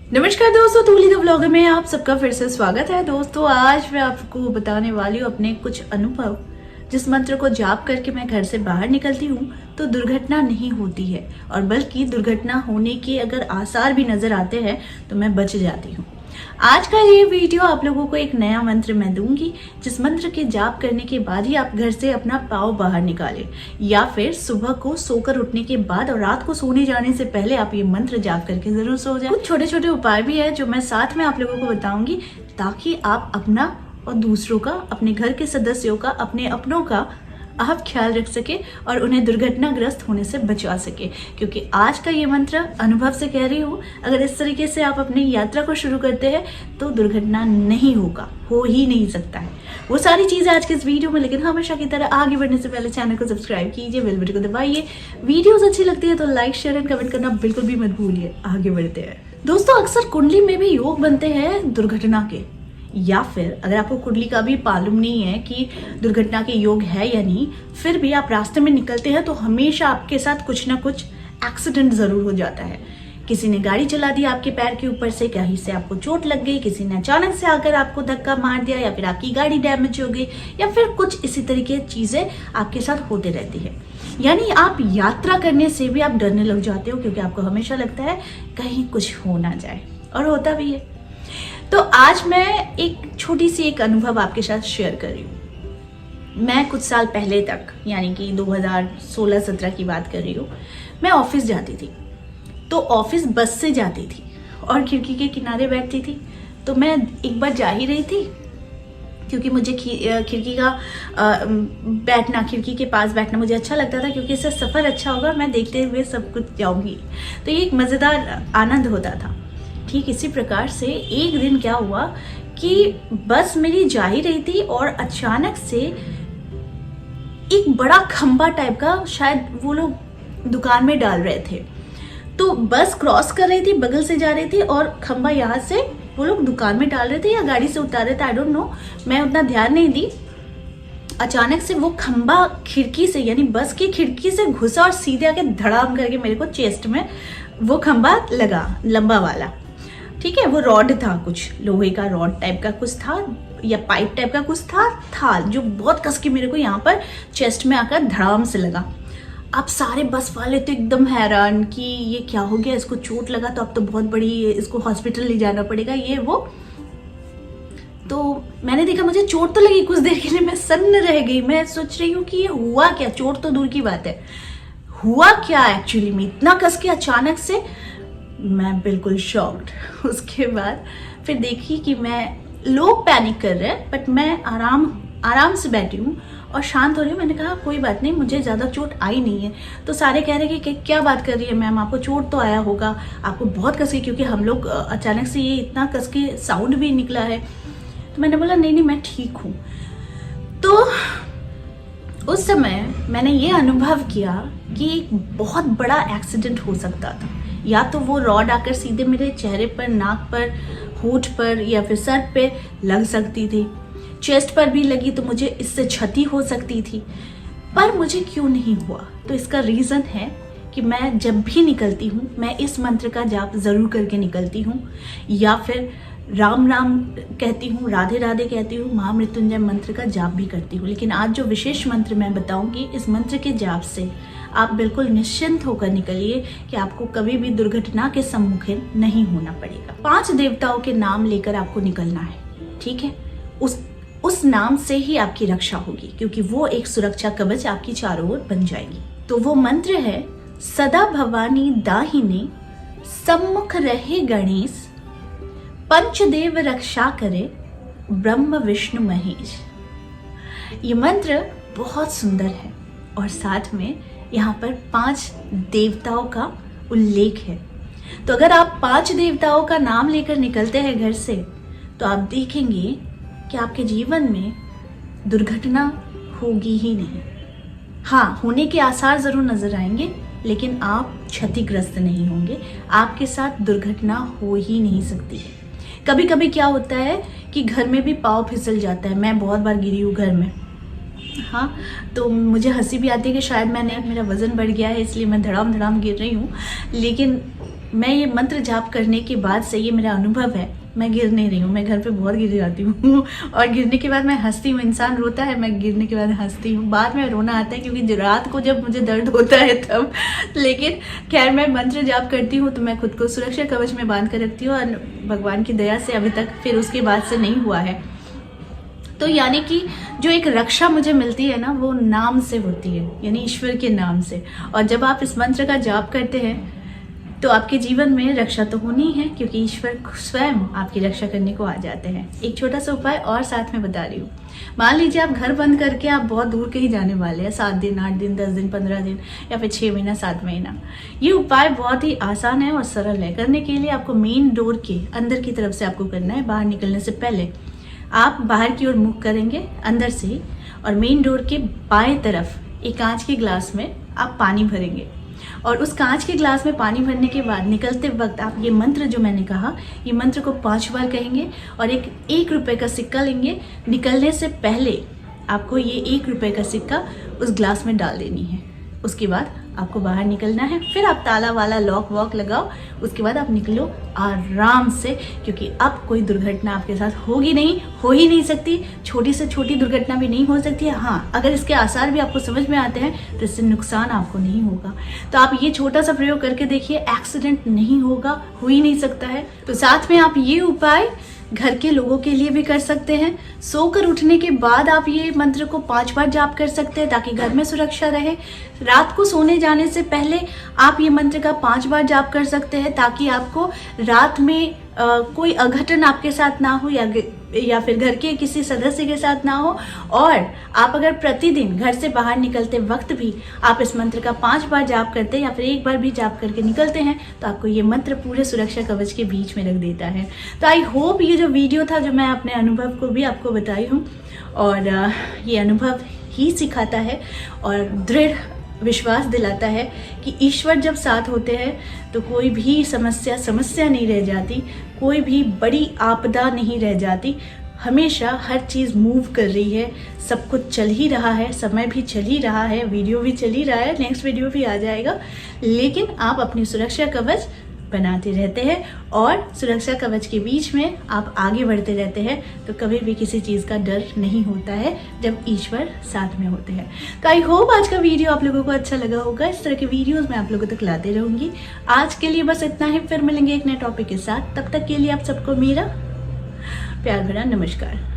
नमस्कार दोस्तों, तूली the vlogger में आप सबका फिर से स्वागत है। दोस्तों आज मैं आपको बताने वाली हूँ अपने कुछ अनुभव। जिस मंत्र को जाप करके मैं घर से बाहर निकलती हूँ तो दुर्घटना नहीं होती है, और बल्कि दुर्घटना होने के अगर आसार भी नजर आते हैं तो मैं बच जाती हूँ। आज का ये वीडियो आप लोगों को एक नया मंत्र मैं दूंगी, जिस मंत्र के जाप करने के बाद ही आप घर से अपना पाँव बाहर निकालें, या फिर सुबह को सोकर उठने के बाद और रात को सोने जाने से पहले आप ये मंत्र जाप करके जरूर सो जाएं। कुछ छोटे छोटे उपाय भी है जो मैं साथ में आप लोगों को बताऊंगी, ताकि आप अपना और दूसरों का, अपने घर के सदस्यों का, अपने अपनों का आप ख्याल रख सके और उन्हें दुर्घटनाग्रस्त होने से बचा सके। क्योंकि आज का ये मंत्र अनुभव से कह रही हूँ, अगर इस तरीके से आप अपनी यात्रा को शुरू करते हैं तो दुर्घटना नहीं होगा, हो ही नहीं सकता है। वो सारी चीजें आज के इस वीडियो में, लेकिन हमेशा की तरह आगे बढ़ने से पहले चैनल को सब्सक्राइब कीजिए, बेल बटन को दबाइए। वीडियोस अच्छी लगती है तो लाइक, शेयर एंड कमेंट करना बिल्कुल भी मत भूलिए। आगे बढ़ते हैं दोस्तों। अक्सर कुंडली में भी योग बनते हैं दुर्घटना के, या फिर अगर आपको कुंडली का भी मालूम नहीं है कि दुर्घटना के योग है या नहीं, फिर भी आप रास्ते में निकलते हैं तो हमेशा आपके साथ कुछ ना कुछ एक्सीडेंट जरूर हो जाता है। किसी ने गाड़ी चला दी आपके पैर के ऊपर से, कहीं से आपको चोट लग गई, किसी ने अचानक से आकर आपको धक्का मार दिया, या फिर आपकी गाड़ी डैमेज हो गई, या फिर कुछ इसी तरीके चीजें आपके साथ होते रहती है। यानी आप यात्रा करने से भी आप डरने लग जाते हो, क्योंकि आपको हमेशा लगता है कहीं कुछ हो ना जाए, और होता भी है। तो आज मैं एक छोटी सी एक अनुभव आपके साथ शेयर कर रही हूँ। मैं कुछ साल पहले तक, यानी कि 2016-17 की बात कर रही हूँ, मैं ऑफिस जाती थी। तो ऑफिस बस से जाती थी और खिड़की के किनारे बैठती थी। तो मैं एक बार जा ही रही थी, क्योंकि मुझे खिड़की का बैठना, खिड़की के पास बैठना मुझे अच्छा लगता था, क्योंकि इससे सफ़र अच्छा होगा, मैं देखते हुए सब कुछ जाऊँगी। तो ये एक मज़ेदार आनंद होता था। ठीक इसी प्रकार से एक दिन क्या हुआ कि बस मेरी जा ही रही थी और अचानक से एक बड़ा खंबा टाइप का, शायद वो लोग दुकान में डाल रहे थे, तो बस क्रॉस कर रही थी, बगल से जा रही थी, और खंबा यहाँ से वो लोग दुकान में डाल रहे थे या गाड़ी से उतार रहे थे, आई डोंट नो, मैं उतना ध्यान नहीं दी। अचानक से वो खंबा खिड़की से, यानी बस की खिड़की से घुसा और सीधे आके धड़ाम करके मेरे को चेस्ट में वो खंबा लगा, लंबा वाला। ठीक है, वो रॉड था, कुछ लोहे का रॉड टाइप का कुछ था, या पाइप टाइप का कुछ था जो बहुत कस के मेरे को यहाँ पर चेस्ट में आकर धड़ाम से लगा। अब सारे बस वाले तो एकदम हैरान कि ये क्या हो गया, इसको चोट लगा तो अब तो बहुत बड़ी, इसको हॉस्पिटल ले जाना पड़ेगा, ये वो। तो मैंने देखा मुझे चोट तो लगी, कुछ देर के लिए मैं सन्न रह गई। मैं सोच रही हूँ कि ये हुआ क्या, चोट तो दूर की बात है, हुआ क्या एक्चुअली में, इतना कस के अचानक से। मैं बिल्कुल शॉक्ड। उसके बाद फिर देखी कि लोग पैनिक कर रहे हैं, बट मैं आराम से बैठी हूँ और शांत हो रही हूँ। मैंने कहा कोई बात नहीं, मुझे ज़्यादा चोट आई नहीं है। तो सारे कह रहे कि क्या बात कर रही है मैम, आपको चोट तो आया होगा, आपको बहुत कस के, क्योंकि हम लोग अचानक से ये इतना कस के साउंड भी निकला है। तो मैंने बोला नहीं मैं ठीक हूँ। तो उस समय मैंने ये अनुभव किया कि एक बहुत बड़ा एक्सीडेंट हो सकता था। या तो वो रॉड आकर सीधे मेरे चेहरे पर, नाक पर, होंठ पर, या फिर सर पे लग सकती थी। चेस्ट पर भी लगी तो मुझे इससे क्षति हो सकती थी, पर मुझे क्यों नहीं हुआ? तो इसका रीज़न है कि मैं जब भी निकलती हूँ, मैं इस मंत्र का जाप ज़रूर करके निकलती हूँ, या फिर राम राम कहती हूँ, राधे राधे कहती हूँ, महामृत्युंजय मंत्र का जाप भी करती हूँ। लेकिन आज जो विशेष मंत्र मैं बताऊँगी, इस मंत्र के जाप से आप बिल्कुल निश्चिंत होकर निकलिए कि आपको कभी भी दुर्घटना के सम्मुखीन नहीं होना पड़ेगा। 5 देवताओं के नाम लेकर आपको निकलना है, ठीक है? उस नाम से ही आपकी रक्षा होगी, क्योंकि वो एक सुरक्षा कवच आपकी चारों ओर बन जाएगी। तो वो मंत्र है, सदा भवानी दाहिने, सम्मुख रहे गणेश, पंचदेव रक्षा करे, ब्रह्म विष्णु महेश। ये मंत्र बहुत सुंदर है, और साथ में यहाँ पर 5 देवताओं का उल्लेख है। तो अगर आप 5 देवताओं का नाम लेकर निकलते हैं घर से, तो आप देखेंगे कि आपके जीवन में दुर्घटना होगी ही नहीं। हाँ, होने के आसार जरूर नजर आएंगे, लेकिन आप क्षतिग्रस्त नहीं होंगे, आपके साथ दुर्घटना हो ही नहीं सकती है। कभी कभी क्या होता है कि घर में भी पाँव फिसल जाता है। मैं बहुत बार गिरी हूँ घर में, हाँ, तो मुझे हंसी भी आती है कि शायद मेरा वज़न बढ़ गया है, इसलिए मैं धड़ाम धड़ाम गिर रही हूँ। लेकिन मैं ये मंत्र जाप करने के बाद से ये मेरा अनुभव है, मैं गिर नहीं रही हूँ। मैं घर पे बहुत गिर जाती हूँ और गिरने के बाद मैं हंसती हूँ। इंसान रोता है, मैं गिरने के बाद हंसती हूँ। बाद में रोना आता है क्योंकि रात को जब मुझे दर्द होता है तब। लेकिन खैर, मैं मंत्र जाप करती हूँ तो मैं खुद को सुरक्षा कवच में बांध कर रखती हूँ और भगवान की दया से अभी तक फिर उसके बाद से नहीं हुआ है। तो यानी कि जो एक रक्षा मुझे मिलती है ना, वो नाम से होती है, यानी ईश्वर के नाम से। और जब आप इस मंत्र का जाप करते हैं तो आपके जीवन में रक्षा तो होनी ही है, क्योंकि ईश्वर स्वयं आपकी रक्षा करने को आ जाते हैं। एक छोटा सा उपाय और साथ में बता रही हूँ। मान लीजिए आप घर बंद करके आप बहुत दूर कहीं जाने वाले हैं, 7 दिन, 8 दिन, 10 दिन, 15 दिन या फिर 6 महीना, 7 महीना। ये उपाय बहुत ही आसान है और सरल है। करने के लिए आपको मेन डोर के अंदर की तरफ से आपको करना है। बाहर निकलने से पहले आप बाहर की ओर मुख करेंगे अंदर से ही, और मेन डोर के बाएं तरफ एक कांच के ग्लास में आप पानी भरेंगे। और उस कांच के ग्लास में पानी भरने के बाद निकलते वक्त आप ये मंत्र जो मैंने कहा, ये मंत्र को 5 बार कहेंगे और एक रुपए का सिक्का लेंगे। निकलने से पहले आपको ये 1 रुपए का सिक्का उस ग्लास में डाल देनी है। उसके बाद आपको बाहर निकलना है। फिर आप ताला वाला लॉक वॉक लगाओ, उसके बाद आप निकलो आराम से, क्योंकि अब कोई दुर्घटना आपके साथ होगी नहीं, हो ही नहीं सकती। छोटी से छोटी दुर्घटना भी नहीं हो सकती है। हाँ, अगर इसके आसार भी आपको समझ में आते हैं तो इससे नुकसान आपको नहीं होगा। तो आप ये छोटा सा प्रयोग करके देखिए, एक्सीडेंट नहीं होगा, हो ही नहीं सकता है। तो साथ में आप ये उपाय घर के लोगों के लिए भी कर सकते हैं। सोकर उठने के बाद आप ये मंत्र को 5 बार जाप कर सकते हैं ताकि घर में सुरक्षा रहे। रात को सोने जाने से पहले आप ये मंत्र का 5 बार जाप कर सकते हैं ताकि आपको रात में कोई अघटन आपके साथ ना हो या फिर घर के किसी सदस्य के साथ ना हो। और आप अगर प्रतिदिन घर से बाहर निकलते वक्त भी आप इस मंत्र का 5 बार जाप करते हैं या फिर 1 बार भी जाप करके निकलते हैं तो आपको ये मंत्र पूरे सुरक्षा कवच के बीच में रख देता है। तो आई होप ये जो वीडियो था, जो मैं अपने अनुभव को भी आपको बताई हूँ, और ये अनुभव ही सिखाता है और दृढ़ विश्वास दिलाता है कि ईश्वर जब साथ होते हैं तो कोई भी समस्या नहीं रह जाती, कोई भी बड़ी आपदा नहीं रह जाती। हमेशा हर चीज़ मूव कर रही है, सब कुछ चल ही रहा है, समय भी चल ही रहा है, वीडियो भी चल ही रहा है, नेक्स्ट वीडियो भी आ जाएगा। लेकिन आप अपनी सुरक्षा कवच बनाते रहते हैं और सुरक्षा कवच के बीच में आप आगे बढ़ते रहते हैं, तो कभी भी किसी चीज़ का डर नहीं होता है जब ईश्वर साथ में होते हैं। तो आई होप आज का वीडियो आप लोगों को अच्छा लगा होगा। इस तरह के वीडियोस मैं आप लोगों तक लाते रहूंगी। आज के लिए बस इतना ही, फिर मिलेंगे एक नए टॉपिक के साथ। तब तक के लिए आप सबको मेरा प्यार भरा नमस्कार।